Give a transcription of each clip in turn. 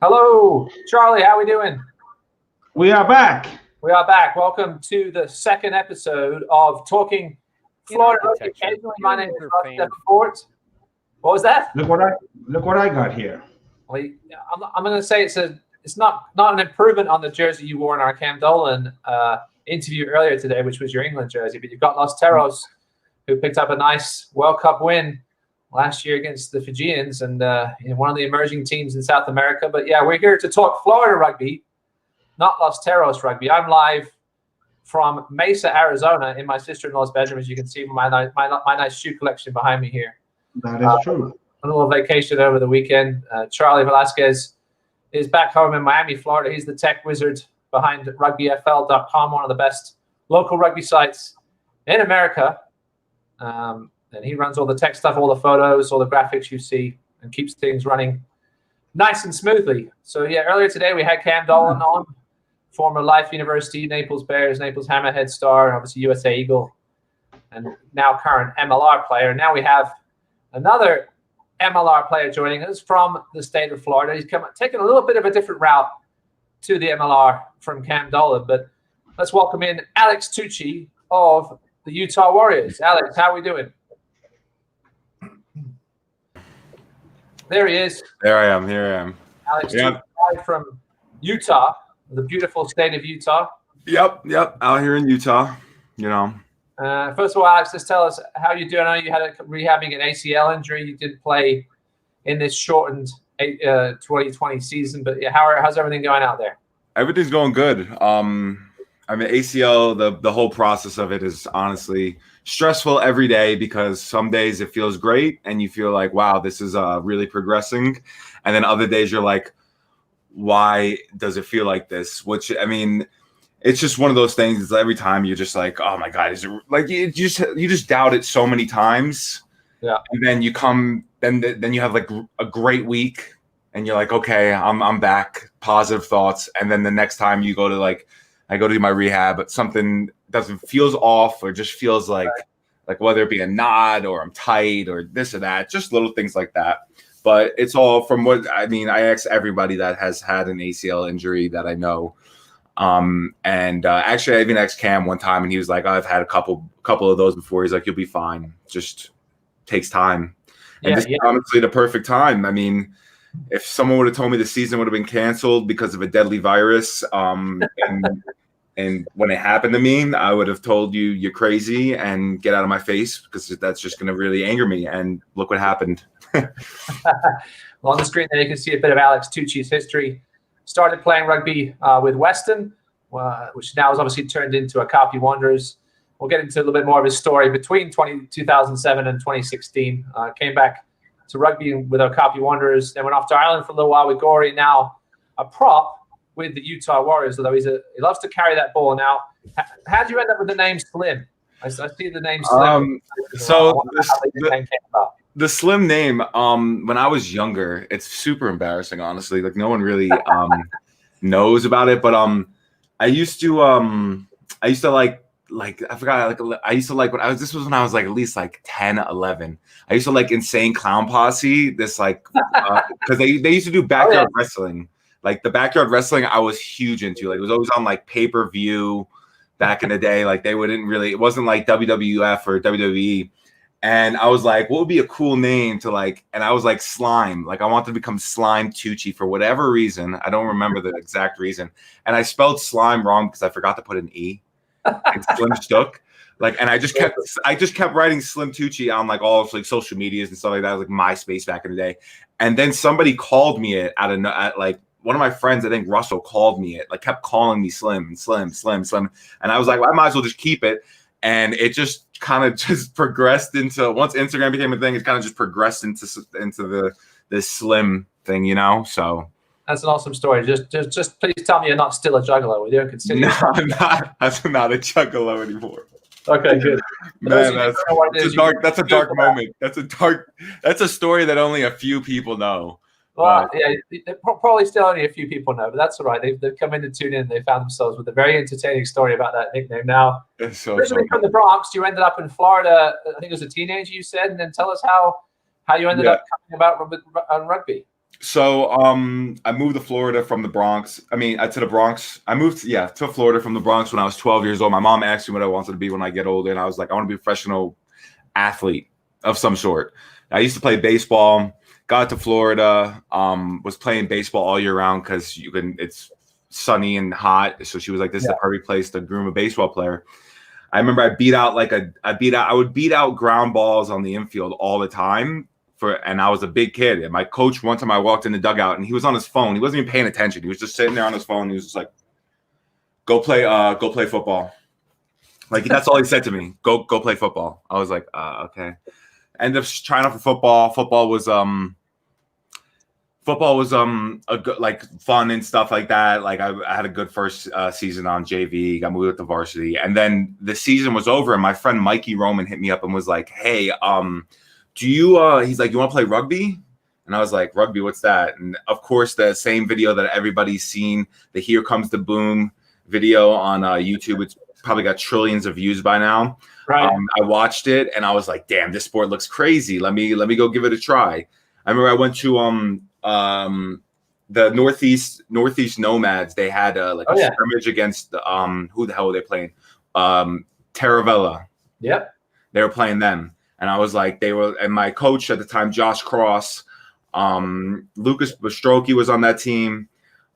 Hello, Charlie. How we doing? We are back. We are back. Welcome to the second episode of Talking Florida. My name is Stephen Fort. What was that? Look what I got here. Well, I'm going to say it's not an improvement on the jersey you wore in our Cam Dolan interview earlier today, which was your England jersey. But you've got Los Terros, who picked up a nice World Cup win last year against the Fijians and one of the emerging teams in South America. But yeah, we're here to talk Florida rugby, not Los Terros rugby. I'm live from Mesa, Arizona, in my sister-in-law's bedroom, as you can see from my nice shoe collection behind me here. That is true. A little vacation over the weekend. Charlie Velasquez is back home in Miami, Florida. He's the tech wizard behind rugbyfl.com, one of the best local rugby sites in America. And he runs all the tech stuff, all the photos, all the graphics you see, and keeps things running nice and smoothly. So, yeah, earlier today we had Cam Dolan on, former Life University, Naples Bears, Naples Hammerhead star, obviously USA Eagle, and now current MLR player. Now we have another MLR player joining us from the state of Florida. He's taken a little bit of a different route to the MLR from Cam Dolan. But let's welcome in Alex Tucci of the Utah Warriors. Alex, how are we doing? There he is. There I am. Here I am. Alex Tucci from Utah, the beautiful state of Utah. Yep. Out here in Utah, First of all, Alex, just tell us how you doing. I know you had rehabbing an ACL injury. You didn't play in this shortened 2020 season, but how's everything going out there? Everything's going good. ACL, the whole process of it is honestly stressful every day because some days it feels great and you feel like, wow, this is really progressing. And then other days you're like, why does it feel like this? Which, it's just one of those things. It's every time you're just like, oh my God, is it like you just doubt it so many times. Yeah. And then you come, then you have like a great week and you're like, okay, I'm back, positive thoughts. And then the next time you go to I go to my rehab, but something feels off or just feels like whether it be a nod or I'm tight or this or that, just little things like that. But it's all from what I ask everybody that has had an ACL injury that I know. Actually I even asked Cam one time and he was like, I've had a couple of those before. He's like, you'll be fine. Just takes time. And this is honestly the perfect time. If someone would have told me the season would have been canceled because of a deadly virus, and when it happened to me, I would have told you you're crazy and get out of my face because that's just going to really anger me. And look what happened. Well, on the screen there, you can see a bit of Alex Tucci's history. Started playing rugby with Weston, which now has obviously turned into OKAPI Wanderers. We'll get into a little bit more of his story between 2007 and 2016. Came back to rugby with OKAPI Wanderers, then went off to Ireland for a little while with Gorey, now a prop with the Utah Warriors, although he loves to carry that ball. Now, how did you end up with the name Slim? I see the name Slim. The Slim name, when I was younger, it's super embarrassing, honestly. Like no one really knows about it, but I used to I forgot, I used to when I was like at least like 10, 11. I used to like Insane Clown Posse, this because they used to do backyard wrestling. Like the backyard wrestling I was huge into. Like it was always on like pay-per-view back in the day. Like it wasn't like WWF or WWE. And I was like, what would be a cool name to and I was like Slime. Like I wanted to become Slime Tucci for whatever reason. I don't remember the exact reason. And I spelled slime wrong because I forgot to put an E. It's Slim Shook. And I just kept writing Slim Tucci on all of social medias and stuff like that. It was like MySpace back in the day. And then somebody called me it one of my friends, I think Russell, called me it, kept calling me Slim. And I was like, well, I might as well just keep it. And it just kind of just progressed into, once Instagram became a thing, it kind of just progressed into the Slim thing, So That's an awesome story. Just please tell me you're not still a juggalo. We don't consider No, you. I'm not. I'm not a juggalo anymore. Okay, good. Man, that's a dark moment. That's a story that only a few people know. Well, yeah, probably still only a few people know, but that's all right. They've come in to tune in and they found themselves with a very entertaining story about that nickname. Now, It's so originally from the Bronx, you ended up in Florida, I think it was a teenager, you said, and then tell us how you ended up coming about rugby. So I moved to Florida from the Bronx. I mean, to the Bronx. I moved to Florida from the Bronx when I was 12 years old. My mom asked me what I wanted to be when I get older, and I was like, I want to be a professional athlete of some sort. I used to play baseball. Got to Florida, was playing baseball all year round because it's sunny and hot. So she was like, this is the perfect place to groom a baseball player. I remember I would beat out ground balls on the infield all the time and I was a big kid. And my coach, one time I walked in the dugout and he was on his phone. He wasn't even paying attention. He was just sitting there on his phone. He was just like, go play football. Like that's all he said to me. Go play football. I was like, okay. Ended up trying out for football. Football was a good, like fun and stuff like that. Like I had a good first season on JV. Got moved up to varsity, and then the season was over. And my friend Mikey Roman hit me up and was like, "Hey, do you?" He's like, "You want to play rugby?" And I was like, "Rugby? What's that?" And of course, the same video that everybody's seen, the "Here Comes the Boom" video on YouTube. It's probably got trillions of views by now. Right. I watched it and I was like, damn, this sport looks crazy. Let me go give it a try. I remember I went to the Northeast Nomads. They had a scrimmage against who the hell were they playing? Taravella. Yep. They were playing them. And I was like, and my coach at the time, Josh Cross, Lucas Bostroki was on that team.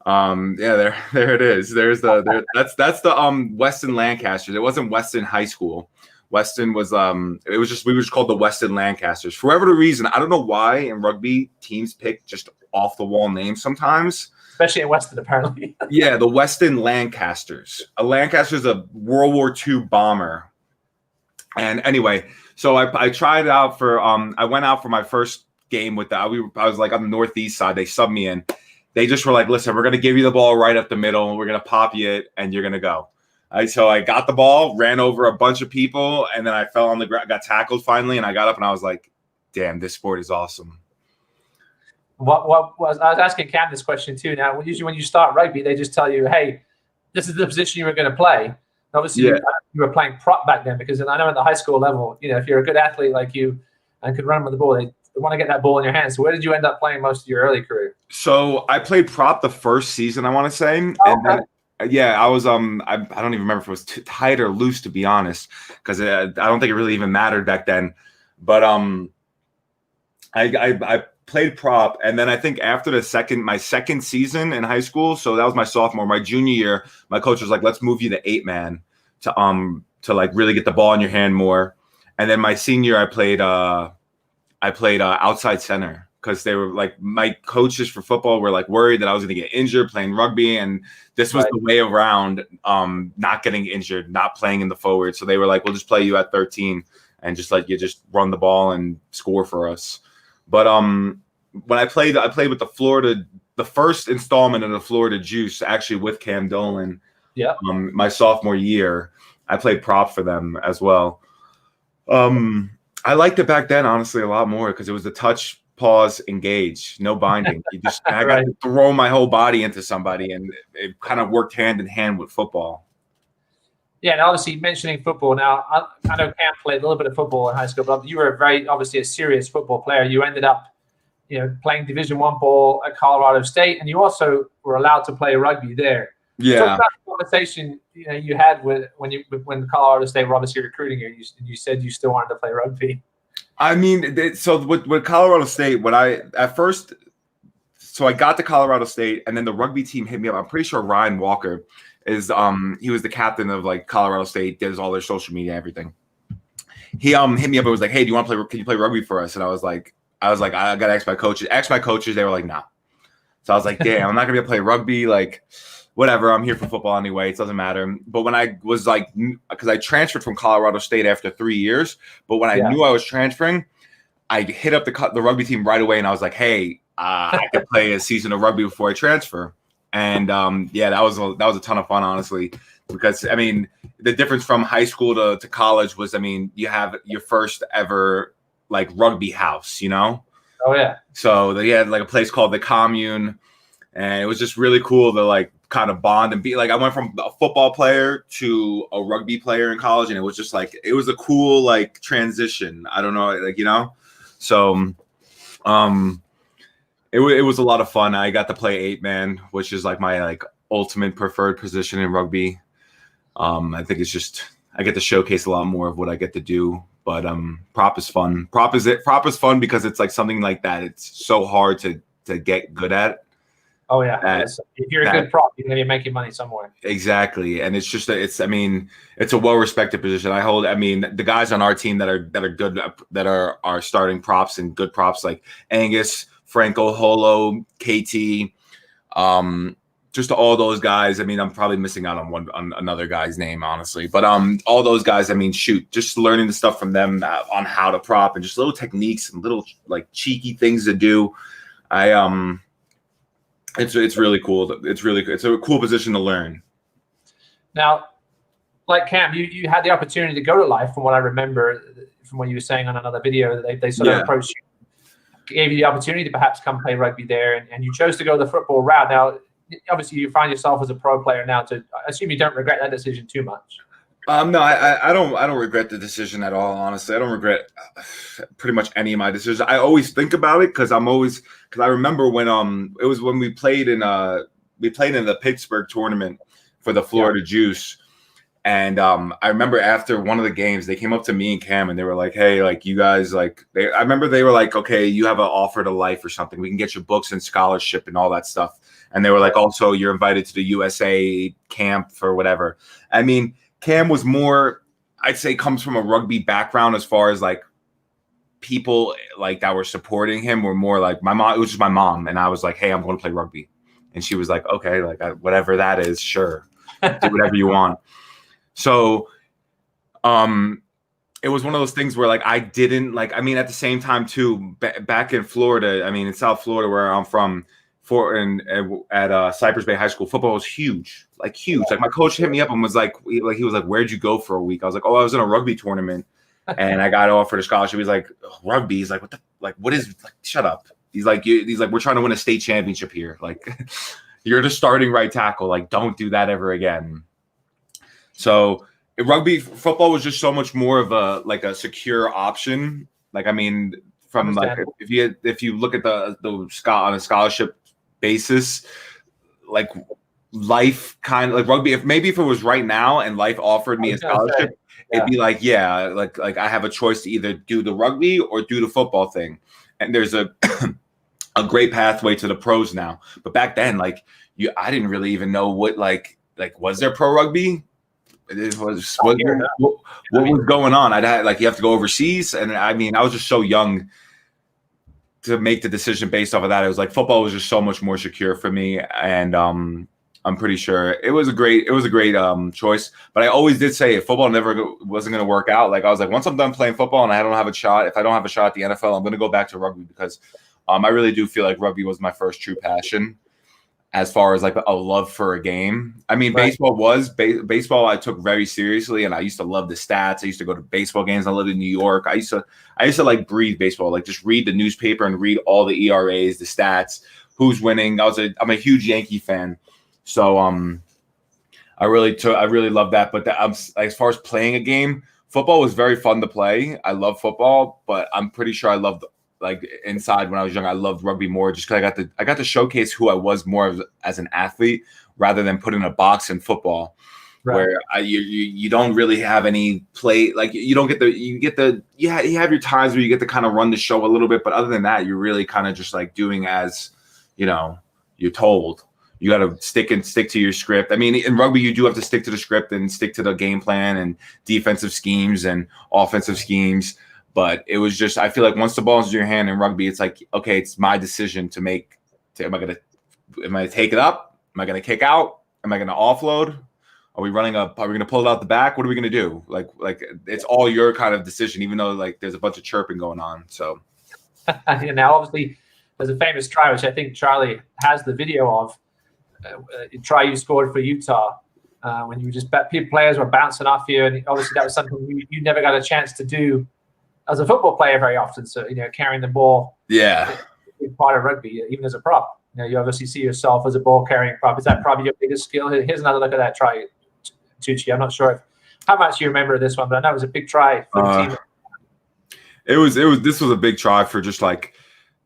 There it is. That's the Weston Lancasters. It wasn't Weston High School. Weston was we were just called the Weston Lancasters. For whatever reason, I don't know why in rugby teams pick just off the wall names sometimes. Especially in Weston, apparently. Yeah, the Weston Lancasters. A Lancaster is a World War II bomber. And anyway, so I tried it out for I went out for my first game with that. I was like on the northeast side. They subbed me in. They just were like, listen, we're going to give you the ball right up the middle. We're going to pop you it, and you're going to go. So I got the ball, ran over a bunch of people, and then I fell on the ground, got tackled finally, and I got up, and I was like, damn, this sport is awesome. I was asking Cam this question too. Now, usually when you start rugby, they just tell you, hey, this is the position you were going to play. And obviously, you were playing prop back then because I know at the high school level, if you're a good athlete like you and could run with the ball, they want to get that ball in your hands. So where did you end up playing most of your early career? So I played prop the first season, I want to say. And then, I was I don't even remember if it was tight or loose, to be honest, because I don't think it really even mattered back then. But I played prop, and then I think after my second season in high school, so that was my sophomore, my junior year, my coach was like, let's move you to 8-man to like really get the ball in your hand more. And then my senior, I played outside center. Because they were like, my coaches for football were like worried that I was going to get injured playing rugby, and this was the way around not getting injured, not playing in the forward. So they were like, we'll just play you at 13 and just let you just run the ball and score for us. But when I played with the first installment of the Florida Juice, actually with Cam Dolan. Yeah. My sophomore year, I played prop for them as well. I liked it back then, honestly, a lot more because it was the touch, pause, engage, no binding. I got to throw my whole body into somebody, and it kind of worked hand in hand with football. Yeah, and obviously mentioning football now, I know Cam played a little bit of football in high school, but you were obviously a serious football player. You ended up, playing Division I ball at Colorado State, and you also were allowed to play rugby there. Yeah. Talk about the conversation you had when Colorado State were obviously recruiting you. You said you still wanted to play rugby. I mean, so with Colorado State, I got to Colorado State, and then the rugby team hit me up. I'm pretty sure Ryan Walker is he was the captain of like Colorado State, does all their social media, everything. He hit me up and was like, "Hey, can you play rugby for us?" And I was like, I gotta ask my coaches. Asked my coaches, they were like, "Nah." So I was like, "Damn, I'm not gonna be able to play rugby. Like, whatever. I'm here for football anyway. It doesn't matter." But when I was like, because I transferred from Colorado State after 3 years, but when I knew I was transferring, I hit up the rugby team right away, and I was like, "Hey, I could play a season of rugby before I transfer. And yeah, that was a ton of fun, honestly, because I mean, the difference from high school to college was, I mean, you have your first ever like rugby house, you know? Oh yeah. So they had like a place called the Commune, and it was just really cool to like kind of bond and be like, I went from a football player to a rugby player in college, and it was just like, it was a cool like transition. I don't know, like, you know? So it was a lot of fun. I got to play 8-man, which is like my like ultimate preferred position in rugby. I think it's just, I get to showcase a lot more of what I get to do. But prop is fun. Prop is fun because it's like something like that. It's so hard to get good at. Oh yeah. If you're a good prop, you're gonna be making money somewhere. Exactly, and it's just I mean, it's a well-respected position. I mean, the guys on our team that are good, that are starting props and good props, like Angus, Franco, Holo, KT, just all those guys. I mean, I'm probably missing out on another guy's name, honestly, but all those guys. I mean, shoot, just learning the stuff from them on how to prop and just little techniques and little like cheeky things to do. It's really cool. It's a cool position to learn. Now, like Cam, you had the opportunity to go to Life, from what I remember, from what you were saying on another video, that they sort of approached you, gave you the opportunity to perhaps come play rugby there, and you chose to go the football route. Now, obviously, you find yourself as a pro player now. I assume you don't regret that decision too much. No, I don't regret the decision at all. Honestly, I don't regret pretty much any of my decisions. I always think about it because I remember when it was when we played in the Pittsburgh tournament for the Florida Juice, and I remember after one of the games they came up to me and Cam and they were like, "Hey, like you guys like," I remember they were like, "Okay, you have an offer to Life or something. We can get your books and scholarship and all that stuff." And they were like, "Also, you're invited to the USA camp for whatever." I mean, Cam was more, I'd say, comes from a rugby background as far as like people like that were supporting him were more like my mom. It was just my mom, and I was like, "Hey, I'm going to play rugby," and she was like, "Okay, like whatever that is, sure, do whatever you want." So, it was one of those things where like I didn't like. I mean, at the same time too, back in Florida, I mean, in South Florida where I'm from. At Cypress Bay High School, football was huge, like huge. Like my coach hit me up and was like, he was like, "Where'd you go for a week?" I was like, "Oh, I was in a rugby tournament, and I got offered a scholarship." He's like, "Rugby?" He's like, what is? Like, shut up." He's like, "We're trying to win a state championship here. Like, you're the starting right tackle. Like, don't do that ever again." So football was just so much more of a secure option. Like, I mean, from like if you look at the on a scholarship basis, like Life kind of like rugby, if it was right now and Life offered me a scholarship, it'd be like, yeah, like I have a choice to either do the rugby or do the football thing. And there's a great pathway to the pros now. But back then, like I didn't really even know what like was there pro rugby? What was going on? I'd had like you have to go overseas, and I mean I was just so young to make the decision based off of that. It was like football was just so much more secure for me, and I'm pretty sure it was a great choice. But I always did say if football wasn't going to work out, like I was like, once I'm done playing football and I don't have a shot, if I don't have a shot at the NFL, I'm going to go back to rugby because I really do feel like rugby was my first true passion as far as like a love for a game. I mean, baseball baseball I took very seriously, and I used to love the stats. I used to go to baseball games. I lived in New York. I used to like breathe baseball, like just read the newspaper and read all the ERAs, the stats, who's winning. I'm a huge Yankee fan, so I really love that. But as far as playing a game, football was very fun to play. I love football, but I'm pretty sure I loved. Like inside when I was young, I loved rugby more just because I got to showcase who I was more as an athlete rather than put in a box in football, where you don't really have any play. Like you don't get you have your times where you get to kind of run the show a little bit, but other than that, you're really kind of just like doing as you're told. You got to stick to your script. I mean, in rugby, you do have to stick to the script and stick to the game plan and defensive schemes and offensive schemes. But it was just, I feel like once the ball's in your hand in rugby, it's like, okay, it's my decision to make. Am I going to take it up? Am I going to kick out? Am I going to offload? Are we going to pull it out the back? What are we going to do? Like it's all your kind of decision, even though like there's a bunch of chirping going on. So now, obviously, there's a famous try, which I think Charlie has the video of, a try you scored for Utah when you just players were bouncing off you. And obviously that was something you never got a chance to do as a football player very often. So, carrying the ball. Yeah. Is part of rugby, even as a prop. You obviously see yourself as a ball carrying prop. Is that probably your biggest skill? Here's another look at that try, Tucci. I'm not sure how much you remember this one, but I know it was a big try for the team. This was a big try for just like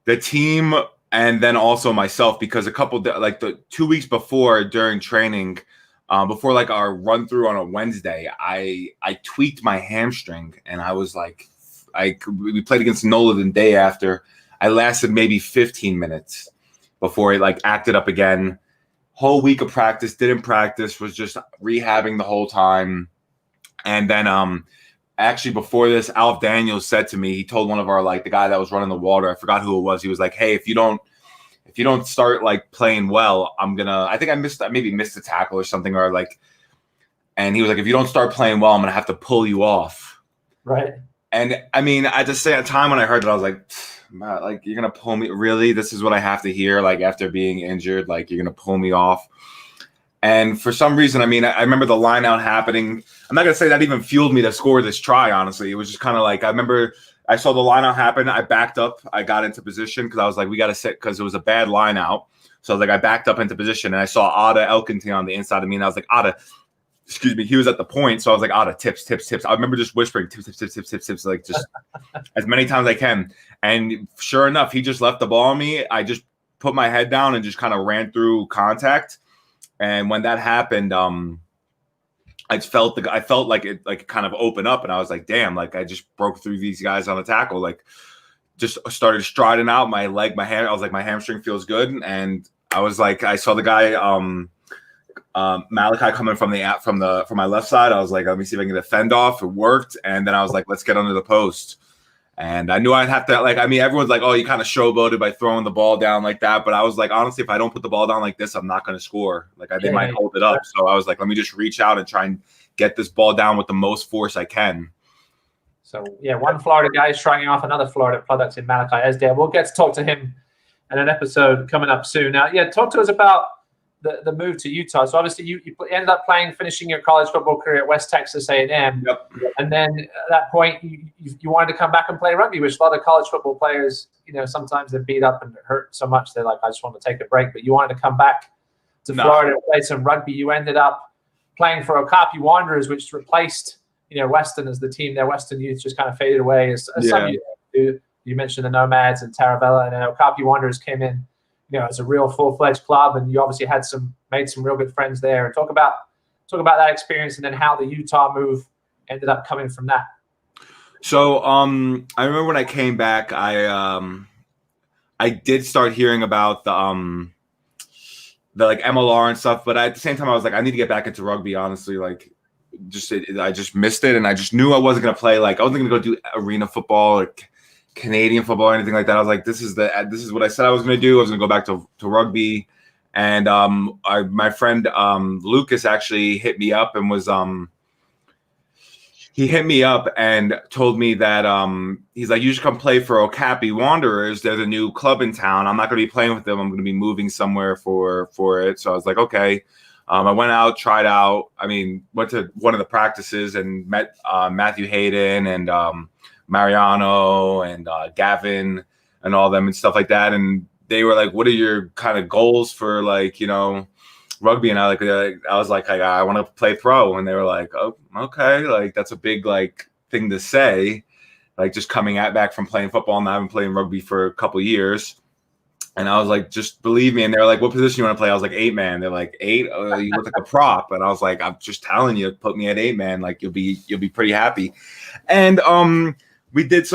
the team and then also myself, because the 2 weeks before during training, before like our run through on a Wednesday, I tweaked my hamstring, and I was like, we played against NOLA the day after. I lasted maybe 15 minutes before it like acted up again. Whole week of practice, didn't practice, was just rehabbing the whole time. And then actually before this, Alf Daniels said to me, he told one of our the guy that was running the water, I forgot who it was. He was like, hey, if you don't start like playing well, I think I missed a tackle or something, and he was like, if you don't start playing well, I'm gonna have to pull you off. Right. And I mean, at the same time when I heard that, I was like, you're gonna pull me? Really? This is what I have to hear? Like after being injured, you're gonna pull me off? And for some reason, I mean, I remember the line out happening. I'm not gonna say that even fueled me to score this try. Honestly, it was just kind of I remember I saw the line out happen. I backed up. I got into position because I was like, we got to sit, because it was a bad line out. So I was like, I backed up into position, and I saw Ada Elkington on the inside of me, and I was like, Ada, excuse me, he was at the point. So I was like, Ada, tips. I remember just whispering, tips, like just as many times as I can. And sure enough, he just left the ball on me. I just put my head down and just kind of ran through contact. And when that happened, I felt like it kind of opened up, and I was like, damn, I just broke through these guys on the tackle, just started striding out my leg, my hand. I was like, my hamstring feels good. And I was like, I saw the guy, Malachi coming from my left side. I was like, let me see if I can defend off. It worked. And then I was like, let's get under the post. And I knew I'd have to, everyone's like, oh, you kind of showboated by throwing the ball down like that. But I was like, honestly, if I don't put the ball down like this, I'm not going to score. They might hold it up. So I was like, let me just reach out and try and get this ball down with the most force I can. So, one Florida guy is trying off another Florida product in Malachi Esdale. We'll get to talk to him in an episode coming up soon. Now, talk to us about the move to Utah. So obviously you ended up finishing your college football career at West Texas A&M. Yep. And then at that point you wanted to come back and play rugby, which a lot of college football players, sometimes they're beat up and hurt so much they're like, I just want to take a break. But you wanted to come back to Florida and play some rugby. You ended up playing for OKAPI Wanderers, which replaced Weston as the team. Their Western youth just kind of faded away as some youth do. You mentioned the Nomads and Taravella, and then OKAPI Wanderers came in as a real full-fledged club, and you obviously made some real good friends there. And talk about that experience, and then how the Utah move ended up coming from that. So I remember when I came back, I did start hearing about the MLR and stuff, but at the same time I was like, I need to get back into rugby, honestly. I just missed it, and I just knew I wasn't going to play. I wasn't going to go do arena football or Canadian football or anything like that. I was like, this is what I said I was going to do. I was going to go back to rugby. And my friend Lucas actually hit me up and told me that he's like, you should come play for OKAPI Wanderers. There's a new club in town. I'm not going to be playing with them. I'm going to be moving somewhere for it. So I was like, okay. I went out, tried out. Went to one of the practices and met Matthew Hayden and Mariano and Gavin and all them and stuff like that. And they were like, what are your kind of goals for rugby? And I was like, I want to play pro. And they were like, oh, okay. That's a big thing to say, just coming back from playing football, and I haven't played rugby for a couple of years. And I was like, just believe me. And they were like, what position you want to play? I was like, 8-man. They're like, 8? Oh, you look like a prop. And I was like, I'm just telling you, put me at 8-man. You'll be pretty happy. And we had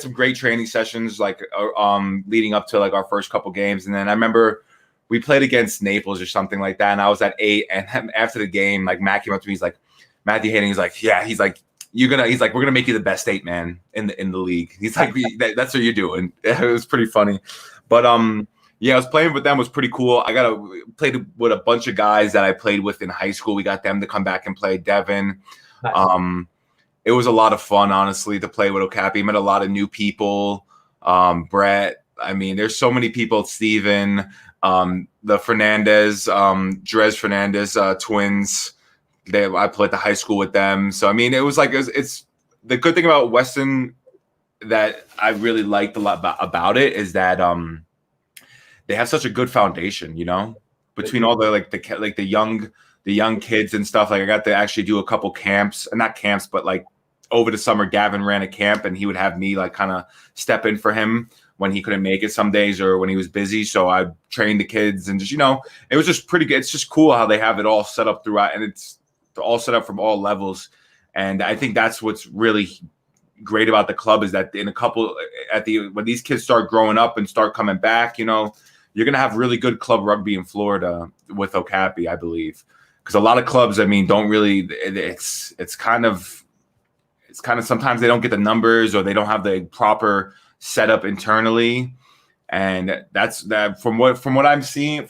some great training sessions leading up to our first couple games. And then I remember we played against Naples or something like that, and I was at 8. And after the game, Matt came up to me, he's like, Matthew Hayden, he's like, yeah, he's like, we're gonna make you the best 8-man in the league. He's like, that's what you're doing. It was pretty funny. But I was playing with them, was pretty cool. I played with a bunch of guys that I played with in high school. We got them to come back and play. Devin. Nice. It was a lot of fun, honestly, to play with OKAPI. Met a lot of new people. Brett, I mean, there's so many people. Steven, the Fernandez, Jerez Fernandez twins. I played the high school with them. So I mean, it was like it's the good thing about Weston that I really liked a lot about it is that they have such a good foundation, you know, between all the young kids and stuff. Like I got to actually do a couple camps, not camps, but like over the summer, Gavin ran a camp and he would have me like kind of step in for him when he couldn't make it some days or when he was busy. So I trained the kids and just, you know, it was just pretty good. It's just cool how they have it all set up throughout, and it's all set up from all levels. And I think that's what's really great about the club is that when these kids start growing up and start coming back, you know, you're going to have really good club rugby in Florida with OKAPI, I believe. Because a lot of clubs, I mean, don't really, it's kind of sometimes they don't get the numbers or they don't have the proper setup internally. And that's that from what I've seen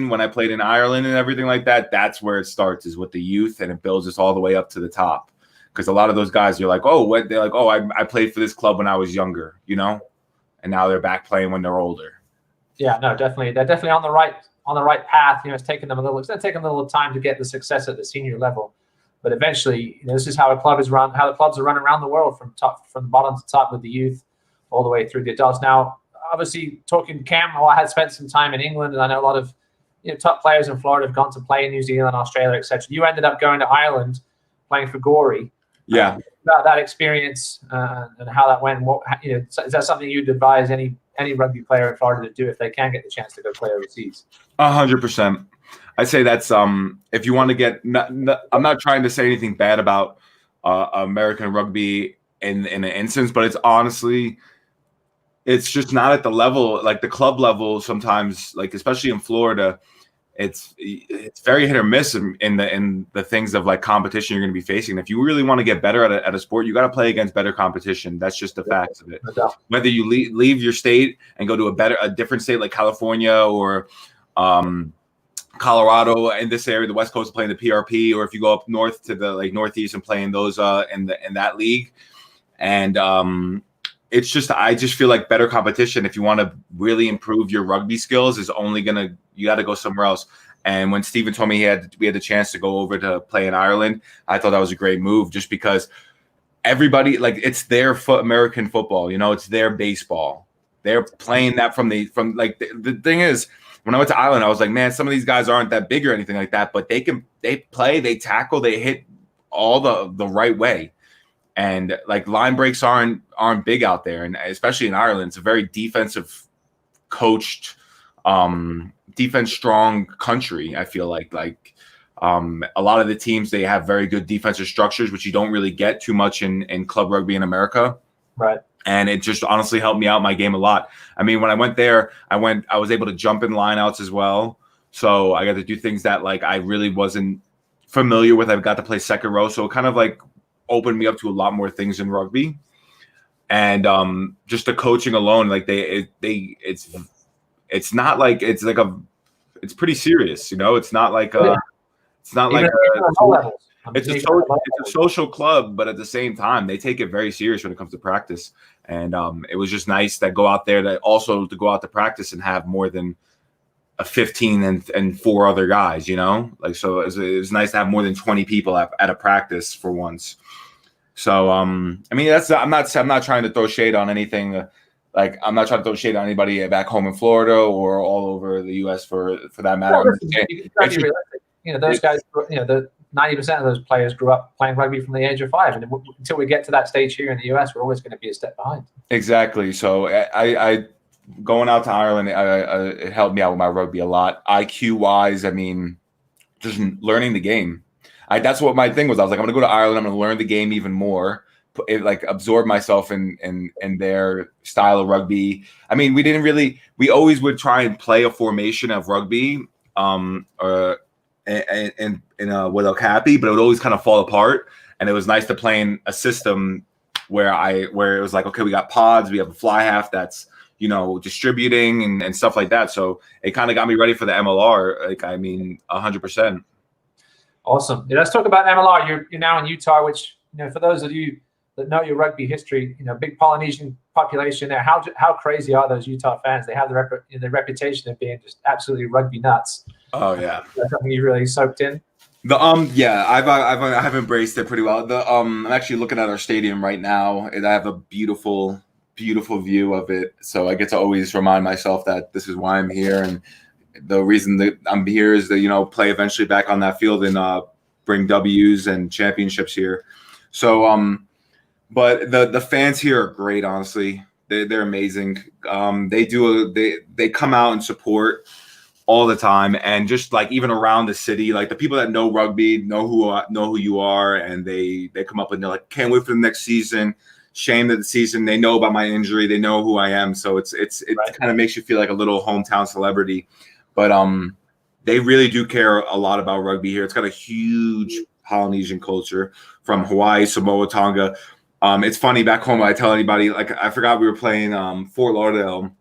when I played in Ireland and everything like that, that's where it starts, is with the youth, and it builds us all the way up to the top. Because a lot of those guys, you're like, I played for this club when I was younger, you know, and now they're back playing when they're older. Yeah, no, definitely. They're definitely on the right path. You know, it's going to take them a little time to get the success at the senior level. But eventually, you know, this is how a club is run, how the clubs are run around the world from bottom to top with the youth all the way through the adults. Now, obviously, talking Cam, I had spent some time in England, and I know a lot of top players in Florida have gone to play in New Zealand, Australia, etc. You ended up going to Ireland, playing for Gorey. Yeah. About that experience and how that went. Is that something you'd advise any rugby player in Florida to do if they can get the chance to go play overseas? 100%. I'd say that's if you want to get. I'm not trying to say anything bad about American rugby in an instance, but it's honestly, it's just not at the level, like the club level. Sometimes, like especially in Florida, it's very hit or miss in the things of like competition you're going to be facing. If you really want to get better at a sport, you got to play against better competition. That's just the facts of it. Whether you leave your state and go to a different state like California or Colorado in this area, the West Coast, playing the PRP, or if you go up north to the like Northeast and playing those in that league, and it's just, I just feel like better competition, if you want to really improve your rugby skills, is only you got to go somewhere else. And when Steven told me we had the chance to go over to play in Ireland, I thought that was a great move, just because everybody, like, it's their American football, you know, it's their baseball. They're playing that the thing is, when I went to Ireland, I was like, man, some of these guys aren't that big or anything like that, but they play, they tackle, they hit all the right way. And like line breaks aren't big out there, and especially in Ireland, it's a very defensive coached, defense strong country. I feel like a lot of the teams, they have very good defensive structures, which you don't really get too much in club rugby in America. Right. And it just honestly helped me out my game a lot. I mean, when I went there, I was able to jump in lineouts as well. So I got to do things that like I really wasn't familiar with. I got to play second row, so it kind of like opened me up to a lot more things in rugby. And just the coaching alone, like it's not like it's pretty serious, you know. It's not like it's not like it's a social club, but at the same time, they take it very serious when it comes to practice. And it was just nice to go out there to go out to practice and have more than a 15 and 4 other guys, you know, like, so it was nice to have more than 20 people at a practice for once. So, I mean, I'm not trying to throw shade on anything. Like, I'm not trying to throw shade on anybody back home in Florida or all over the U.S. for that matter. You know, those guys, you know, the 90% of those players grew up playing rugby from the age of 5. And until we get to that stage here in the U.S., we're always going to be a step behind. Exactly. So I going out to Ireland, it helped me out with my rugby a lot. IQ wise, I mean, just learning the game. That's what my thing was. I was like, I'm going to go to Ireland. I'm going to learn the game even more, absorb myself in their style of rugby. I mean, we always would try and play a formation of rugby, with OKAPI, but it would always kind of fall apart. And it was nice to play in a system where it was like, okay, we got pods, we have a fly half that's, you know, distributing and stuff like that. So it kind of got me ready for the MLR. Like, I mean, 100%. Awesome. Yeah, let's talk about MLR. You're now in Utah, which, you know, for those of you that know your rugby history, you know, big Polynesian population there. How crazy are those Utah fans? They have the reputation of being just absolutely rugby nuts. Oh yeah, That's something you really soaked in. Yeah, I've embraced it pretty well. I'm actually looking at our stadium right now, and I have a beautiful view of it. So I get to always remind myself that this is why I'm here, and the reason that I'm here is to play eventually back on that field and bring W's and championships here. So but the fans here are great. Honestly, they're amazing. They come out and support all the time, and just like even around the city, like the people that know rugby know who you are, and they come up and they're like, can't wait for the next season. Shame that the season, they know about my injury, they know who I am, so it Right. kind of makes you feel like a little hometown celebrity. But they really do care a lot about rugby here. It's got a huge Polynesian culture from Hawaii, Samoa, Tonga. It's funny back home. I tell anybody, like, I forgot we were playing Fort Lauderdale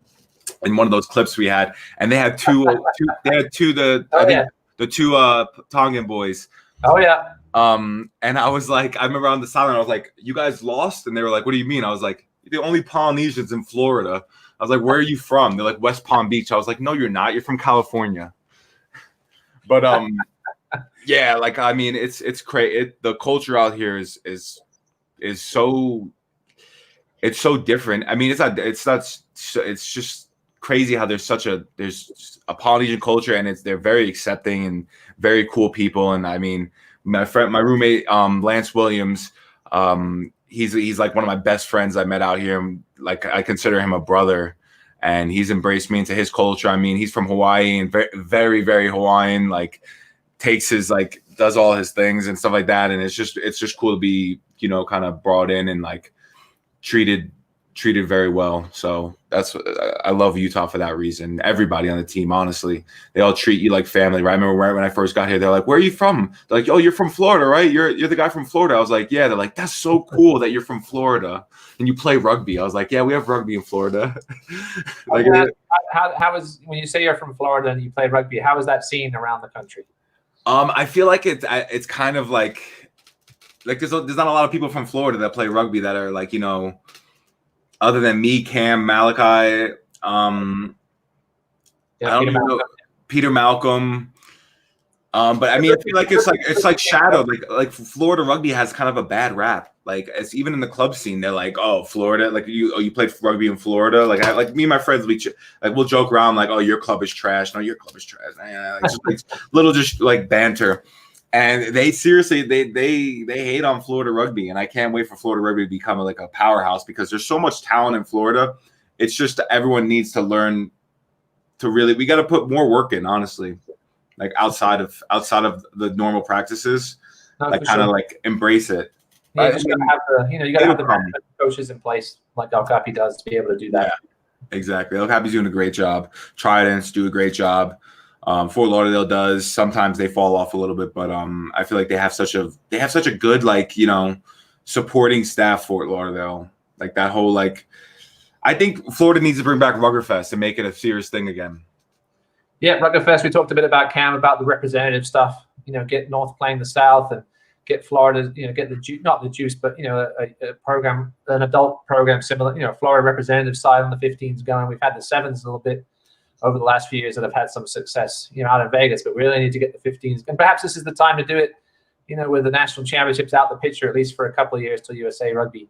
in one of those clips we had, and they had the two Tongan boys. Oh yeah. And I was like, I remember on the sideline, I was like, "You guys lost?" And they were like, "What do you mean?" I was like, "The only Polynesians in Florida." I was like, "Where are you from?" They're like, "West Palm Beach." I was like, "No, you're not. You're from California." But yeah, like I mean, it's crazy. The culture out here is so different. I mean, it's just crazy how there's a Polynesian culture, and they're very accepting and very cool people. And I mean, my roommate Lance Williams, he's like one of my best friends I met out here. Like I consider him a brother, and he's embraced me into his culture. I mean, he's from Hawaii and very, very, very Hawaiian. Like takes his does all his things and stuff like that. And it's just cool to be kind of brought in and like treated very well. So I love Utah for that reason. Everybody on the team, honestly, they all treat you like family. Right? I remember right when I first got here, they're like, "Where are you from?" They're like, "Oh, you're from Florida, right? You're the guy from Florida." I was like, "Yeah." They're like, "That's so cool that you're from Florida and you play rugby." I was like, "Yeah, we have rugby in Florida." Like, how is, when you say you're from Florida and you play rugby, how is that seen around the country? I feel like it's kind of like there's not a lot of people from Florida that play rugby that are like other than me, Cam, Malachi, I don't even know Peter Malcolm. But I mean, I feel like it's like shadowed. Like Florida rugby has kind of a bad rap. Like it's even in the club scene, they're like, "Oh, Florida, like you played rugby in Florida." Like me and my friends, we'll joke around like, "Oh, your club is trash." No, your club is trash. Just little like banter. And they seriously, they hate on Florida rugby, and I can't wait for Florida rugby to become like a powerhouse because there's so much talent in Florida. It's just everyone needs to learn to really. We got to put more work in, honestly, like outside of the normal practices, like kind of like embrace it. Yeah, you got to have the management coaches in place like OKAPI does to be able to do that. Yeah, exactly. OKAPI's doing a great job. Tridents do a great job. Fort Lauderdale does. Sometimes they fall off a little bit, but I feel like they have such a good supporting staff. Fort Lauderdale, like that whole I think Florida needs to bring back Ruggerfest and make it a serious thing again. Yeah, Ruggerfest. We talked a bit about Cam about the representative stuff. Get North playing the South and get Florida. Get not the juice, but a program, an adult program similar. Florida representative side on the 15s going. We've had the 7s a little bit over the last few years that have had some success, out in Vegas, but we really need to get the 15s. And perhaps this is the time to do it, with the national championships out the picture, at least for a couple of years till USA Rugby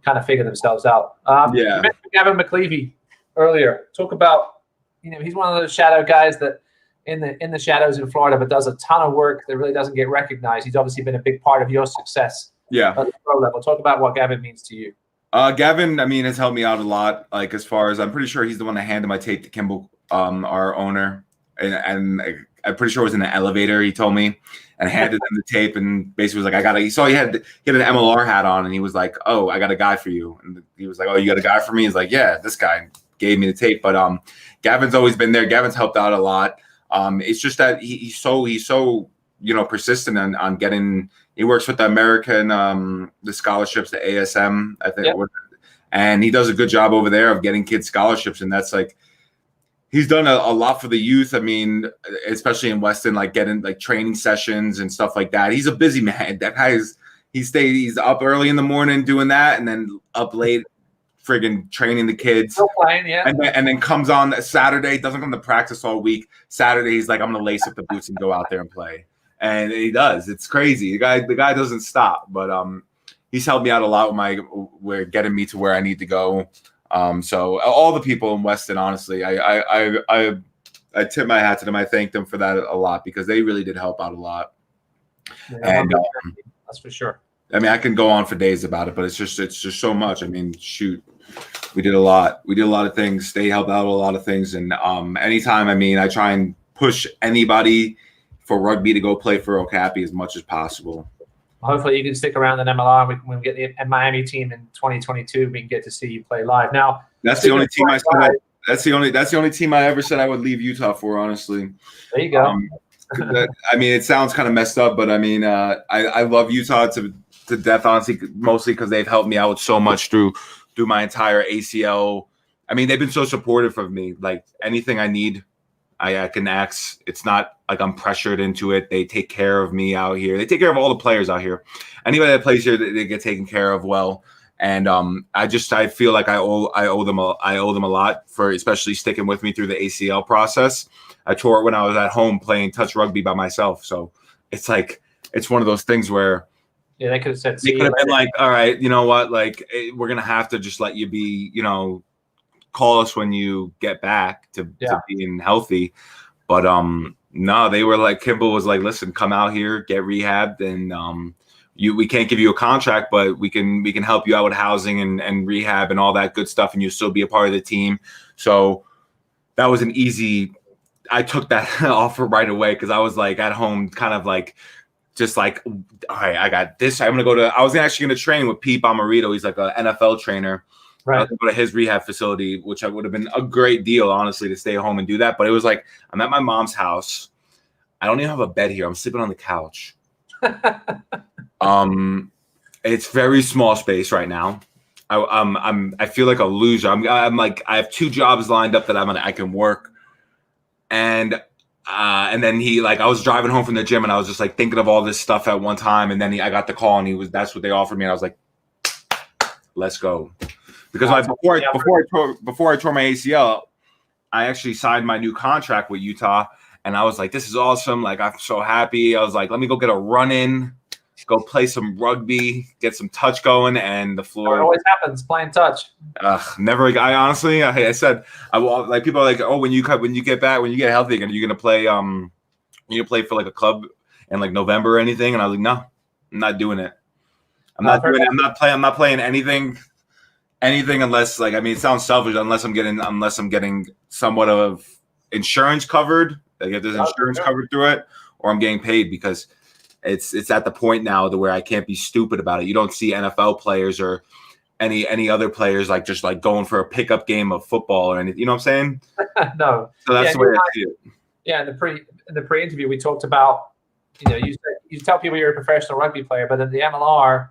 kind of figure themselves out. You mentioned Gavin McLeavy earlier. Talk about, he's one of those shadow guys that in the shadows in Florida, but does a ton of work that really doesn't get recognized. He's obviously been a big part of your success at the pro level. Talk about what Gavin means to you. Gavin, I mean, has helped me out a lot. Like as far as I'm pretty sure he's the one that handed my tape to Kimball, our owner, and I'm pretty sure it was in the elevator. He told me and handed him the tape and basically was like, he saw he had an MLR hat on and he was like, "Oh, I got a guy for you." And he was like, "Oh, you got a guy for me?" He's like, "Yeah, this guy gave me the tape." But Gavin's always been there. Gavin's helped out a lot. It's just that he's so persistent on getting. He works with the American the scholarships, the ASM, I think, and he does a good job over there of getting kids scholarships, and that's he's done a lot for the youth. I mean, especially in Weston, getting training sessions and stuff like that. He's a busy man. That guy he's up early in the morning doing that, and then up late friggin' training the kids. Still playing, yeah. And then comes on Saturday, doesn't come to practice all week. Saturday, he's like, I'm gonna lace up the boots and go out there and play. And he does. It's crazy. The guy doesn't stop. But he's helped me out a lot with getting me to where I need to go. So all the people in Weston, honestly, I tip my hat to them. I thank them for that a lot because they really did help out a lot. Yeah, And that's for sure. I mean, I can go on for days about it, but it's just so much. I mean, shoot, we did a lot. We did a lot of things. They helped out a lot of things. And anytime, I mean, I try and push anybody for rugby to go play for OKAPI as much as possible. Hopefully you can stick around in MLR. When we get the Miami team in 2022, we can get to see you play live. Now, that's the only team I said. That's the only team I ever said I would leave Utah for. Honestly, there you go. I mean, it sounds kind of messed up, but I mean, I love Utah to death. Honestly, mostly because they've helped me out so much through my entire ACL. I mean, they've been so supportive of me. Like anything I need, I can ask. It's not like I'm pressured into it. They take care of me out here. They take care of all the players out here. Anybody that plays here, they get taken care of well. And I feel like I owe them a lot for especially sticking with me through the ACL process. I tore it when I was at home playing touch rugby by myself. So it's like it's one of those things where they could have said they could have been like, all right, you know what, like we're gonna have to just let you be, call us when you get back to being healthy. But no, they were like, Kimball was like, listen, come out here, get rehabbed, and we can't give you a contract, but we can help you out with housing and rehab and all that good stuff, and you'll still be a part of the team. So that was an easy. I took that offer right away because I was like at home, kind of like just like, all right, I got this. I was actually gonna train with Pete Bomarito. He's like an NFL trainer. Right. I was going to go to his rehab facility, which would have been a great deal, honestly, to stay home and do that. But it was like, I'm at my mom's house. I don't even have a bed here. I'm sleeping on the couch. It's very small space right now. I feel like a loser. I'm like, I have 2 jobs lined up that I can work. And then I was driving home from the gym and I was just like thinking of all this stuff at one time. And then I got the call and that's what they offered me. And I was like, let's go. Because before I tore my ACL, I actually signed my new contract with Utah, and I was like, "This is awesome! Like, I'm so happy." I was like, "Let me go get a run in, go play some rugby, get some touch going." And the floor it always happens, playing touch. Never. I honestly, I said, like people are like, "Oh, when you get back, when you get healthy again, you're gonna play. You play for like a club in like November or anything?" And I was like, "No, I'm not doing it. I'm not doing it. I'm not playing anything." Unless it sounds selfish, unless I'm getting somewhat of insurance covered, like if there's insurance covered through it, or I'm getting paid, because it's at the point now to where I can't be stupid about it. You don't see NFL players or any other players like just like going for a pickup game of football or anything. You know what I'm saying? No. So that's the way I see it. Yeah, in the pre-interview we talked about, you tell people you're a professional rugby player, but in the MLR,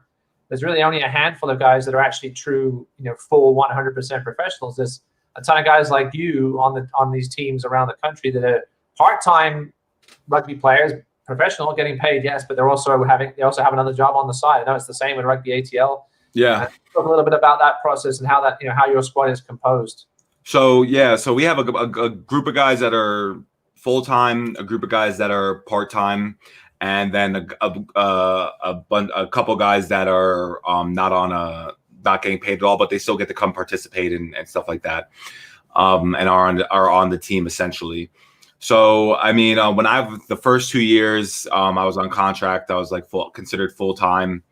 there's really only a handful of guys that are actually true, full 100% professionals. There's a ton of guys like you on these teams around the country that are part-time rugby players, professional, getting paid, yes, but they also have another job on the side. I know it's the same with rugby ATL. Yeah. Talk a little bit about that process and how your squad is composed. So we have a group of guys that are full-time, a group of guys that are part-time, and then a couple guys that are not getting paid at all, but they still get to come participate and stuff like that, and are on the team essentially. So I mean, when the first 2 years, I was on contract. I was like considered full time,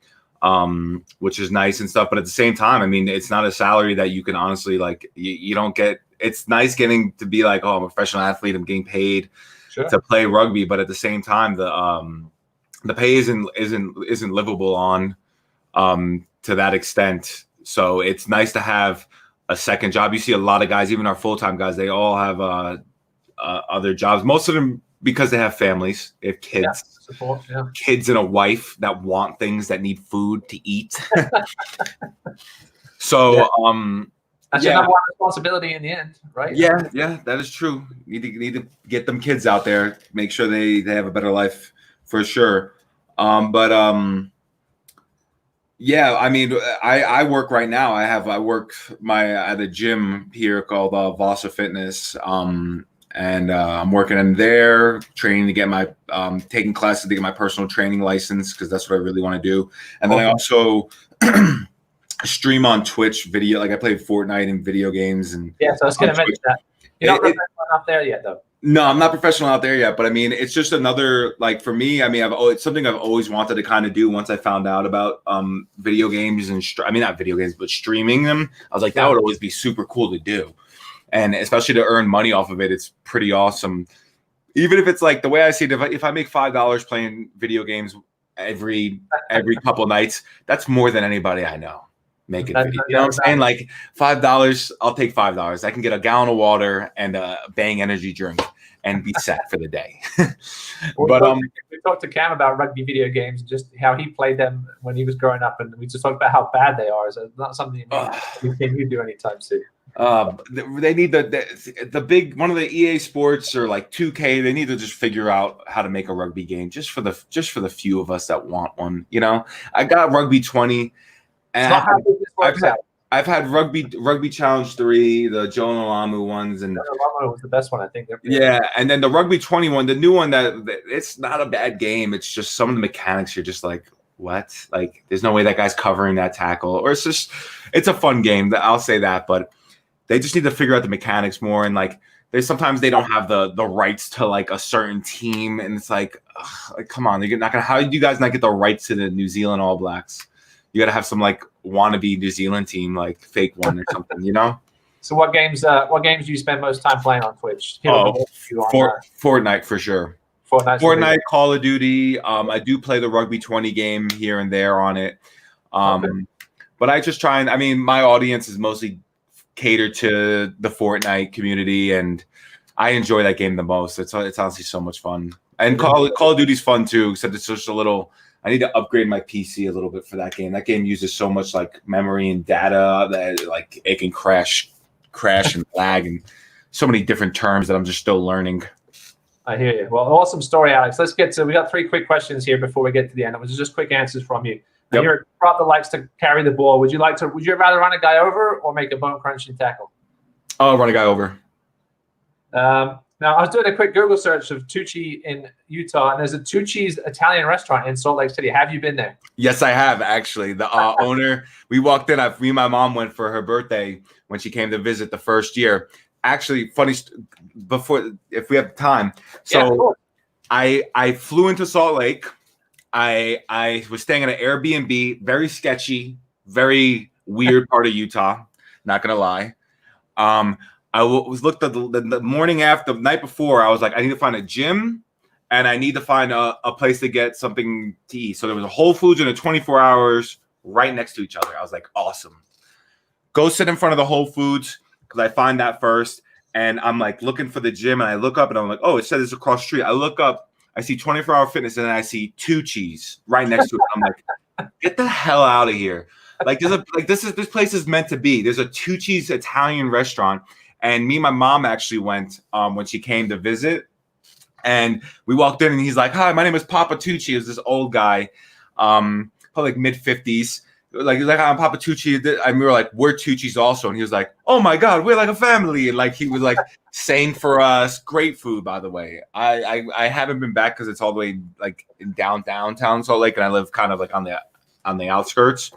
which is nice and stuff. But at the same time, I mean, it's not a salary that you can honestly you don't get. It's nice getting to be like, oh, I'm a professional athlete. I'm getting paid. Sure. To play rugby, but at the same time, the pay isn't livable on to that extent. So it's nice to have a second job. You see a lot of guys, even our full-time guys, they all have other jobs. Most of them because they have families, they have kids, kids and a wife that want things, that need food to eat. So that's your number one responsibility in the end, right? Yeah, that is true. Need to get them kids out there, make sure they have a better life for sure. Yeah, I mean, I work right now. I work at a gym here called Vasa Fitness. And I'm working in there, training to get my taking classes to get my personal training license because that's what I really want to do. And then I also stream on Twitch video. Like I play Fortnite and video games. And yeah, so I was going to mention that. You're not professional out there yet, though. No, I'm not professional out there yet, but I mean, it's just another, like for me, I mean, it's something I've always wanted to kind of do once I found out about video games and I mean, not video games, but streaming them. I was like, that would always be super cool to do. And especially to earn money off of it, it's pretty awesome. Even if it's like the way I see it, if I make $5 playing video games every couple nights, that's more than anybody I know making video. You know what I'm saying? Like $5, I'll take $5. I can get a gallon of water and a Bang energy drink and be set for the day. But we talked to Cam about rugby video games, just how he played them when he was growing up, and we just talked about how bad they are. So it's not something you think you do anytime soon. They need the big one of the EA Sports or like 2K. They need to just figure out how to make a rugby game just for the few of us that want one. You know, I got Rugby 20. And I've had Rugby Challenge 3, the Joe Nalamu ones, and Nalamu was the best one, I think. Yeah, and then the Rugby 21, the new one that it's not a bad game. It's just some of the mechanics you're just like, what? Like, there's no way that guy's covering that tackle, or it's a fun game. I'll say that, but they just need to figure out the mechanics more. And like, sometimes they don't have the rights to like a certain team, and it's like come on, they're not gonna. How do you guys not get the rights to the New Zealand All Blacks? You got to have some like wannabe New Zealand team, like fake one or something, you know? So what games do you spend most time playing on Twitch? Fortnite for sure. Fortnite, Call of Duty. I do play the Rugby 20 game here and there on it. But I just try and, I mean, my audience is mostly catered to the Fortnite community, and I enjoy that game the most. It's honestly so much fun. And Call of Duty's fun too, except it's just a little. I need to upgrade my PC a little bit for that game. That game uses so much like memory and data that like it can crash and lag and so many different terms that I'm just still learning. I hear you. Well, awesome story, Alex. Let's get to. We got 3 quick questions here before we get to the end. It was just quick answers from you. Yep. You're a prop that likes to carry the ball. Would you rather run a guy over or make a bone crunching tackle? Oh, run a guy over. Now, I was doing a quick Google search of Tucci in Utah, and there's a Tucci's Italian restaurant in Salt Lake City. Have you been there? Yes, I have, actually. The owner, we walked in. Me and my mom went for her birthday when she came to visit the first year. Actually, funny, before, if we have time. So yeah, cool. I flew into Salt Lake. I was staying at an Airbnb, very sketchy, very weird part of Utah, not going to lie. I was looked at the morning after, the night before. I was like, I need to find a gym, and I need to find a place to get something to eat. So there was a Whole Foods and a 24 hours right next to each other. I was like, awesome. Go sit in front of the Whole Foods because I find that first, and I'm like looking for the gym, and I look up, and I'm like, oh, it says it's across the street. I look up, I see 24-hour fitness, and then I see Tucci's right next to it. I'm like, get the hell out of here! Like this place is meant to be. There's a Tucci's Italian restaurant. And me and my mom actually went when she came to visit. And we walked in, and he's like, hi, my name is Papa Tucci. He was this old guy, probably like mid-50s. He's like, I'm Papa Tucci. And we were like, we're Tucci's also. And he was like, oh, my God, we're like a family. And like he was like saying for us. Great food, by the way. I haven't been back because it's all the way like in downtown Salt Lake. And I live kind of like on the outskirts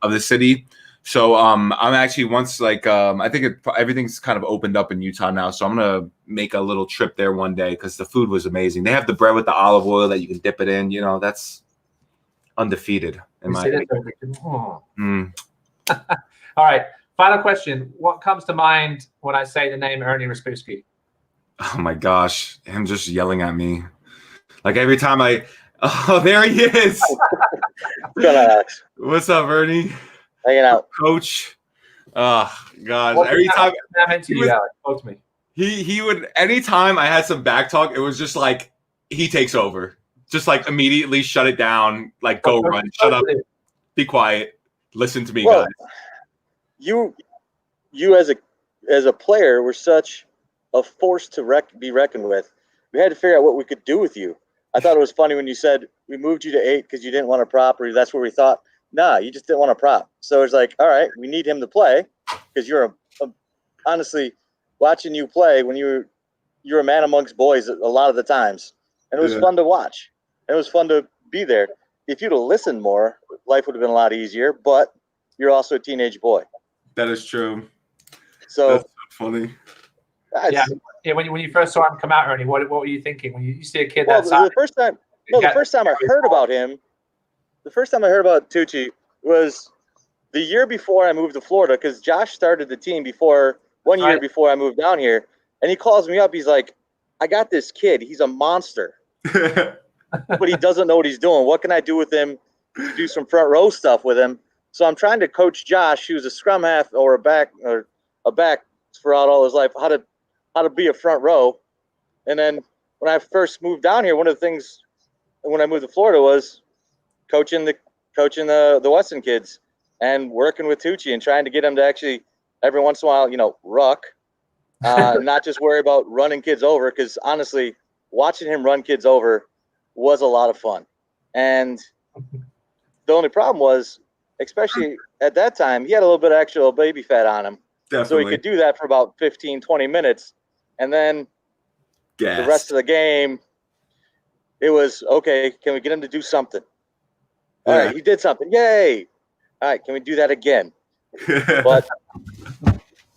of the city. So I'm actually once like I think everything's kind of opened up in Utah now, so I'm gonna make a little trip there one day because the food was amazing. They have the bread with the olive oil that you can dip it in. You know, that's undefeated in my opinion. All right, final question. What comes to mind when I say the name Ernie Raspuski? Oh my gosh, him just yelling at me. Like every time oh, there he is. What's going on, Alex? What's up, Ernie? Hanging out, Coach. Oh gosh, every time he would. Anytime I had some back talk, it was just like he takes over, just like immediately shut it down, like go run, shut up, be quiet, listen to me, guys. You as a player were such a force to be reckoned with. We had to figure out what we could do with you. I thought it was funny when you said we moved you to 8 because you didn't want a prop, or that's where we thought nah, you just didn't want a prop. So it's like, all right, we need him to play because you're honestly watching you play when you're a man amongst boys a lot of the times, and it was fun to watch. It was fun to be there. If you'd have listened more, life would have been a lot easier. But you're also a teenage boy. That is true. So that's so funny. Yeah. When you first saw him come out, Ernie, what were you thinking when you see a kid well, that size? the first time I heard about him, the first time I heard about Tucci was the year before I moved to Florida, because Josh started the team one year before I moved down here, and he calls me up. He's like, "I got this kid. He's a monster, but he doesn't know what he's doing. What can I do with him to do some front row stuff with him?" So I'm trying to coach Josh, who's a scrum half or a back throughout all his life, how to be a front row. And then when I first moved down here, one of the things when I moved to Florida was coaching the Weston kids and working with Tucci and trying to get him to actually every once in a while, ruck, not just worry about running kids over. Because honestly, watching him run kids over was a lot of fun. And the only problem was, especially at that time, he had a little bit of actual baby fat on him. Definitely. So he could do that for about 15, 20 minutes. And then the rest of the game, it was, okay, can we get him to do something? All right, he did something. Yay. All right, can we do that again? But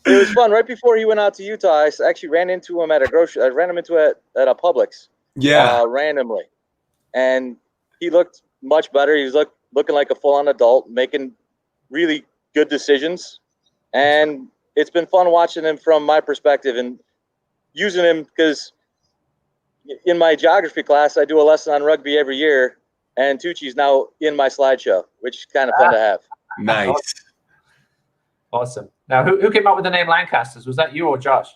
it was fun. Right before he went out to Utah, I actually ran into him at a at a Publix. Yeah. Randomly. And he looked much better. He was looking like a full-on adult, making really good decisions. And it's been fun watching him from my perspective and using him, because in my geography class, I do a lesson on rugby every year, and Tucci's now in my slideshow, which is kind of fun to have. Nice. Awesome. Now, who came up with the name Lancasters? Was that you or Josh?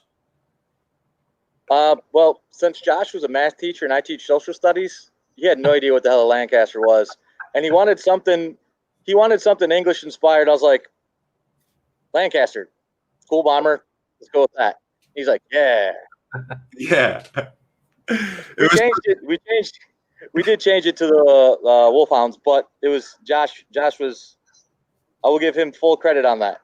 Well, since Josh was a math teacher and I teach social studies, he had no idea what the hell a Lancaster was. And he wanted something English inspired. I was like, Lancaster, cool bomber. Let's go with that. He's like, yeah. Yeah. We did change it to the Wolfhounds, but it was Josh. Josh was, I will give him full credit on that.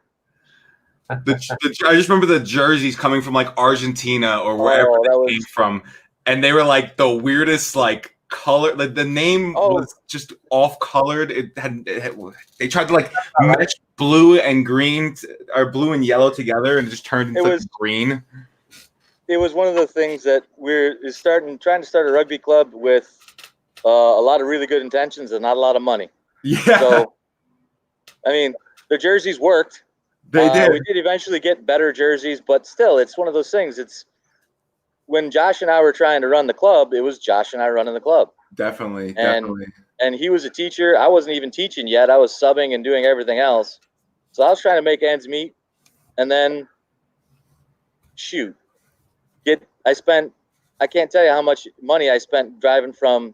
I just remember the jerseys coming from like Argentina or wherever they came from, and they were like the weirdest like color. Like the name was just off colored. They tried to like match blue and green or blue and yellow together, and it just turned into green. It was one of the things that trying to start a rugby club with a lot of really good intentions and not a lot of money. Yeah. So, I mean, the jerseys worked. They did. We did eventually get better jerseys, but still, it's one of those things. It's when Josh and I were trying to run the club, it was Josh and I running the club. Definitely. And he was a teacher. I wasn't even teaching yet. I was subbing and doing everything else. So I was trying to make ends meet. And then, I can't tell you how much money I spent driving from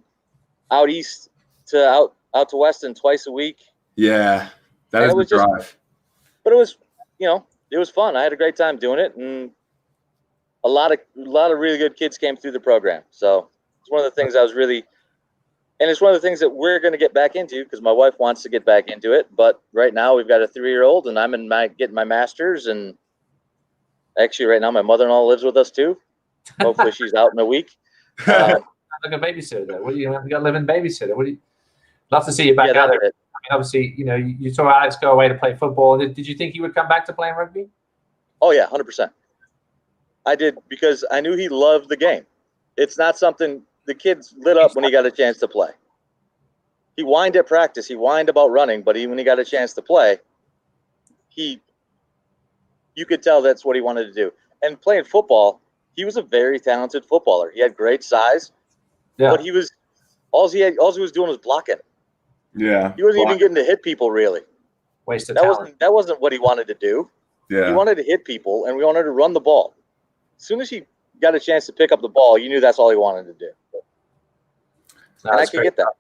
out east to out to Weston twice a week. Yeah, that is the drive. But it was, it was fun. I had a great time doing it, and a lot of really good kids came through the program. So it's one of the things it's one of the things that we're going to get back into, because my wife wants to get back into it. But right now we've got a 3-year-old, and I'm getting my master's, and actually right now my mother-in-law lives with us too. Hopefully she's out in a week. Like a babysitter, though. What do you got? A living babysitter. What do you? Love to see you back out there. I mean, obviously, you saw Alex go away to play football. Did you think he would come back to playing rugby? Oh yeah, 100%. I did, because I knew he loved the game. It's not something the kids lit up when he got a chance to play. He whined at practice. He whined about running, but when he got a chance to play, you could tell that's what he wanted to do. And playing football, he was a very talented footballer. He had great size, but all he was doing was blocking. Yeah, he wasn't even getting to hit people really. Wasted talent. That wasn't what he wanted to do. Yeah, he wanted to hit people, and we wanted to run the ball. As soon as he got a chance to pick up the ball, you knew that's all he wanted to do. And I could get that.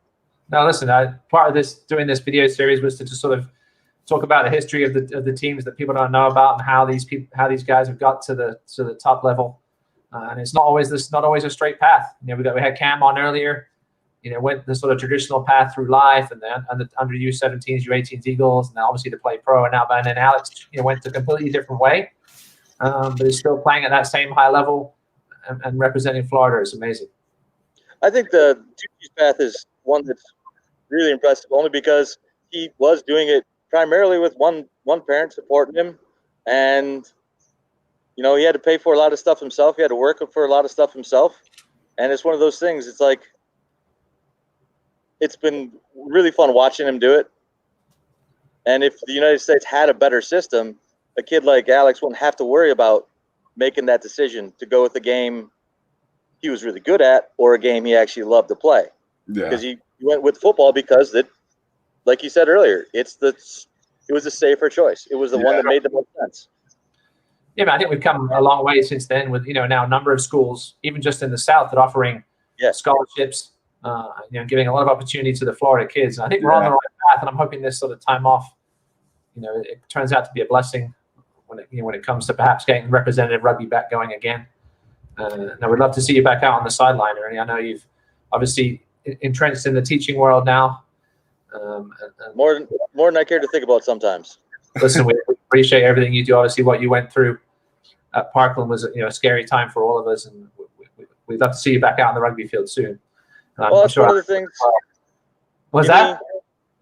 Now, listen, part of doing this video series was to just sort of talk about the history of the teams that people don't know about, and how these guys have got to the top level. And it's not always a straight path. We had Cam on earlier. went the sort of traditional path through life, and then under U17s, U18s Eagles, and then obviously to play pro. And then Alex, went a completely different way, but is still playing at that same high level and representing Florida. Is amazing. I think the Tucci's path is one that's really impressive, only because he was doing it primarily with one parent supporting him, and he had to pay for a lot of stuff himself. He had to work for a lot of stuff himself, and it's one of those things. It's like it's been really fun watching him do it. And if the United States had a better system, a kid like Alex wouldn't have to worry about making that decision to go with the game he was really good at or a game he actually loved to play. Yeah. Because he went with football because like you said earlier, it was a safer choice. It was the one that made the most sense. Yeah, man, I think we've come a long way since then with, now a number of schools, even just in the South, that are offering scholarships, giving a lot of opportunity to the Florida kids. And I think we're on the right path, and I'm hoping this sort of time off, it turns out to be a blessing when it comes to perhaps getting representative rugby back going again. Now, we'd love to see you back out on the sideline, Ernie. I know you've obviously entrenched in the teaching world now. More than I care to think about sometimes. Listen, we appreciate everything you do. Obviously, what you went through at Parkland was a scary time for all of us, and we'd love to see you back out on the rugby field soon. Well, that's one of the things.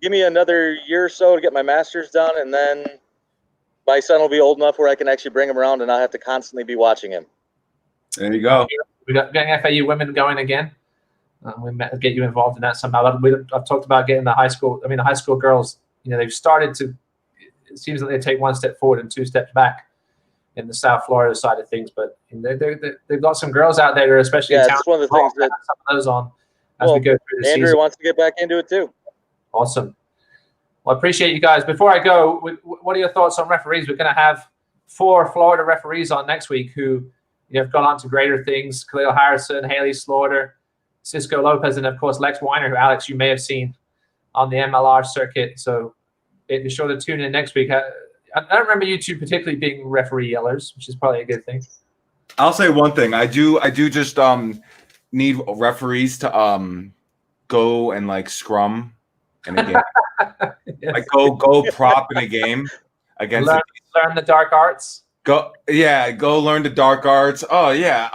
Give me another year or so to get my master's done, and then my son will be old enough where I can actually bring him around and not have to constantly be watching him. There you go. We got getting FAU women going again. We get you involved in that somehow. I've talked about getting the high school. I mean, the high school girls. They've started to. It seems like they take one step forward and two steps back in the South Florida side of things. But they've got some girls out there that are especially talented. That's one of the things that some of those on as we go through the Andrew season. wants to get back into it too. Awesome. Well, I appreciate you guys. Before I go, what are your thoughts on referees? We're going to have 4 Florida referees on next week who have gone on to greater things. Khalil Harrison, Haley Slaughter, Cisco Lopez, and of course Lex Weiner, who Alex you may have seen on the MLR circuit. So be sure to tune in next week. I don't remember you two particularly being referee yellers, which is probably a good thing. I'll say one thing. I do just need referees to go and scrum in a game. Yes. Go prop in a game against learn the dark arts. Go learn the dark arts. Oh yeah.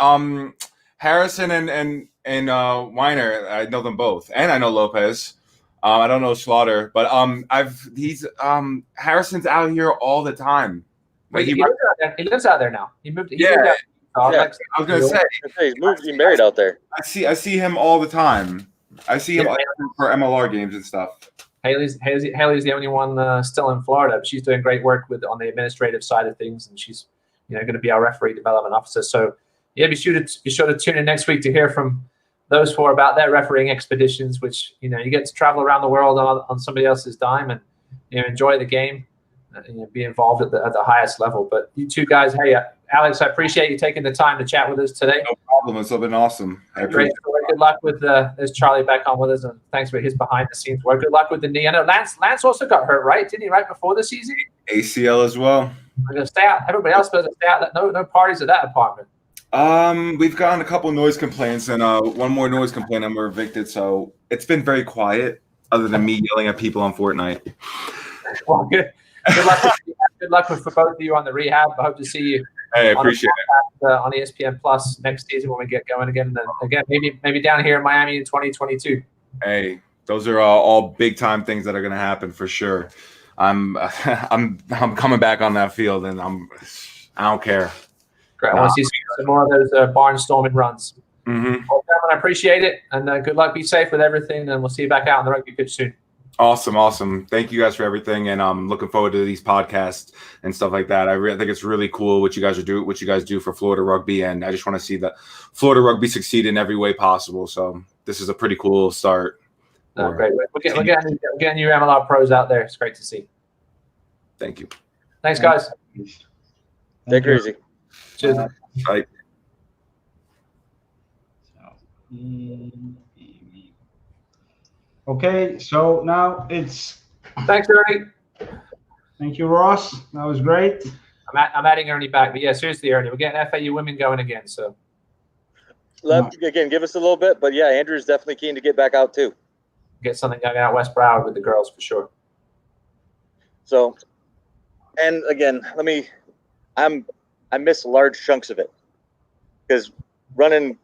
Harrison and Weiner, I know them both, and I know Lopez. I don't know Slaughter, but Harrison's out here all the time. Wait, he lives out there now. He moved. I was gonna say he's married out there. I see him all the time. I see him for MLR games and stuff. Haley's the only one still in Florida. But she's doing great work on the administrative side of things, and she's going to be our referee development officer. So yeah, be sure to tune in next week to hear from those 4 about their refereeing expeditions, which you get to travel around the world on somebody else's dime and enjoy the game and be involved at the highest level. But you two guys, hey, Alex, I appreciate you taking the time to chat with us today. No problem. It's been awesome. Great. Good luck with there's Charlie back on with us, and thanks for his behind the scenes work. Good luck with the knee. I know Lance also got hurt, right? Didn't he, right before the season? ACL as well. We're gonna stay out. Everybody else supposed to stay out. No parties at that apartment. We've gotten a couple noise complaints and one more noise complaint and we're evicted. So it's been very quiet, other than me yelling at people on Fortnite. Well, good luck for both of you on the rehab. I hope to see you. Hey, I appreciate it. On ESPN Plus next season when we get going again. And then again, maybe down here in Miami in 2022. Hey, those are all big time things that are going to happen for sure. I'm coming back on that field, and I don't care. Great. I want to see some more of those barnstorming runs. Mm-hmm. Well, Kevin, I appreciate it, and good luck. Be safe with everything, and we'll see you back out on the rugby pitch soon. Awesome. Thank you guys for everything, and I'm looking forward to these podcasts and stuff like that. I think it's really cool what you guys do for Florida rugby, and I just want to see that Florida rugby succeed in every way possible. So this is a pretty cool start. Great. We're getting you MLR pros out there. It's great to see. Thank you. Thanks, guys. Take it easy. Cheers. Bye. Okay, so now it's. Thanks, Ernie. Thank you, Ross. That was great. I'm adding Ernie back, but yeah, seriously, Ernie, we're getting FAU women going again. So Again, give us a little bit. But yeah, Andrew's definitely keen to get back out too. Get something going out West Broward with the girls for sure. So, and again, I miss large chunks of it because running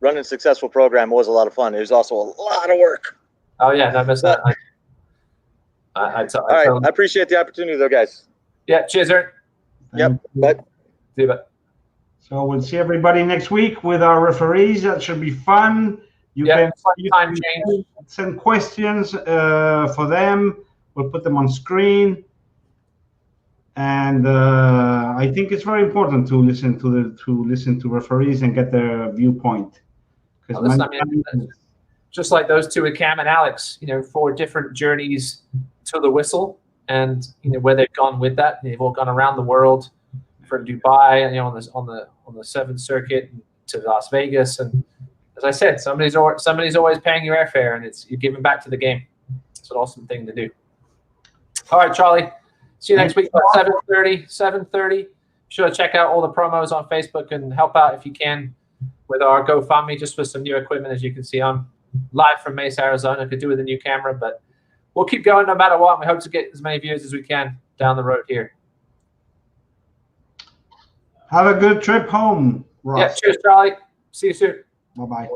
a successful program was a lot of fun. It was also a lot of work. Oh yeah, no, miss that. All right, I appreciate the opportunity though, guys. Yeah, cheers, Aaron. Yep, bye. See you, bye. So we'll see everybody next week with our referees. That should be fun. You can send questions for them. We'll put them on screen. And I think it's very important to listen to referees and get their viewpoint. Just like those two with Cam and Alex, 4 different journeys to the whistle, and where they've gone with that. They've all gone around the world, from Dubai, on the 7th Circuit to Las Vegas, and as I said, somebody's always paying your airfare, and you're giving back to the game. It's an awesome thing to do. All right, Charlie. See you next week at 7:30. 7:30. Be sure to check out all the promos on Facebook and help out if you can with our GoFundMe, just for some new equipment. As you can see, I'm live from Mesa, Arizona. Could do with a new camera, but we'll keep going no matter what. We hope to get as many views as we can down the road here. Have a good trip home, Ross. Yeah, cheers, Charlie. See you soon. Bye-bye.